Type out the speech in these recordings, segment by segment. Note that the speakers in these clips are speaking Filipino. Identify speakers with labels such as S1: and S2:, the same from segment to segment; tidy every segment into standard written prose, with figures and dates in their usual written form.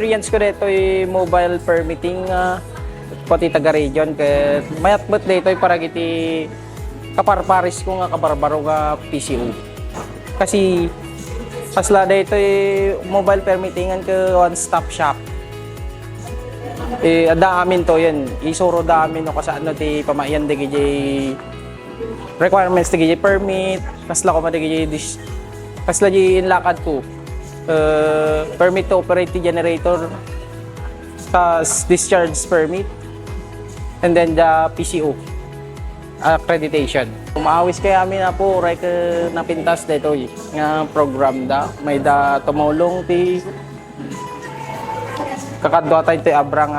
S1: experience ko dito ay mobile permitting pati taga-region kaya mayat ba't dito ay parang iti kaparparis ko nga kabarbaro nga PCO. Kasi pasla dito ay mobile permittingan ka one-stop shop. Ada amin to yan. Isuro da amin no kasaan no ti pamayan de gijay requirements de gijay permit. Kasla ko ma de gijay kasla di inlakad ko. Permit to operate the generator, tas discharge permit, and then the PCO accreditation. Umaawis kaya amin na po, right napintas dito nga program da, may da tumulong ti kakadwa tayo ti abrang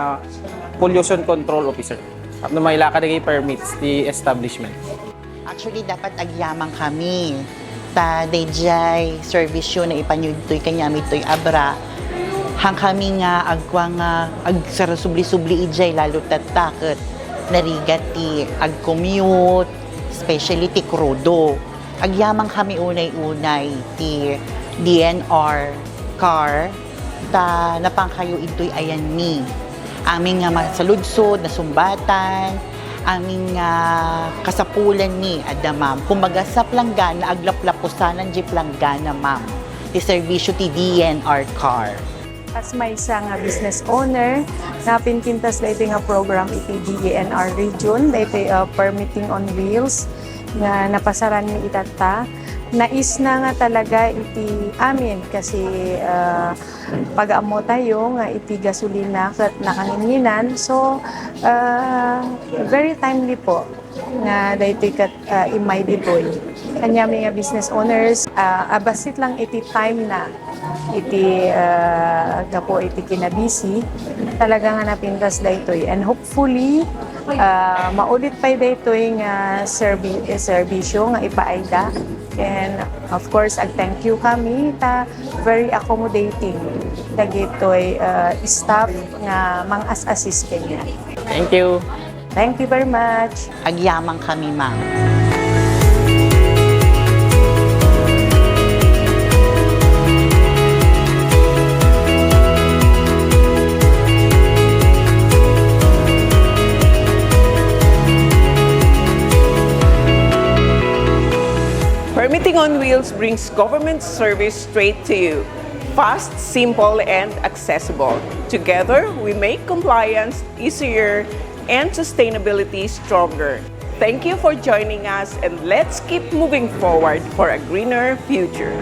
S1: pollution control officer. Ano may lakad ng permits the establishment.
S2: Actually, dapat agyaman kami. Ta dayjay servisyo na ipanyudtoy kanyami toy abra hang kami nga agwa nga agsarasubli-subli ijay lalo tatakot narigat ti ag-commute especially ti krudo agyaman kami unay-unay ti DNR car ta napangkayo itoy ayan ni aming nga masaludsod na sumbatan aming kasapulan ni adda ma'am. Kumbaga sa planggana, aglaplapusanan di planggana ma'am. Ti servisyo ti DNR car.
S3: As may isang business owner, napinpintas na ito nga program iti DNR region, na ito permitting on wheels, nga napasaran ni itata. Nais na nga talaga iti amin kasi pag-amo tayo nga iti gasolina kat nakanginginan. So, very timely po nga dahito kat imay ditoy. Kanya mga business owners, abasit lang iti time na iti gapo iti kinabisi. Talaga nga napintas daytoy. And hopefully, maulit pa daytoy nga serbisyo nga ipaayda. And of course, thank you kami ta very accommodating dagitoy staff nga mang-assist kanya.
S1: Thank you.
S3: Thank you very much.
S2: Agyaman kami ma'am.
S4: Permitting on Wheels brings government service straight to you. Fast, simple, and accessible. Together, we make compliance easier and sustainability stronger. Thank you for joining us, and let's keep moving forward for a greener future.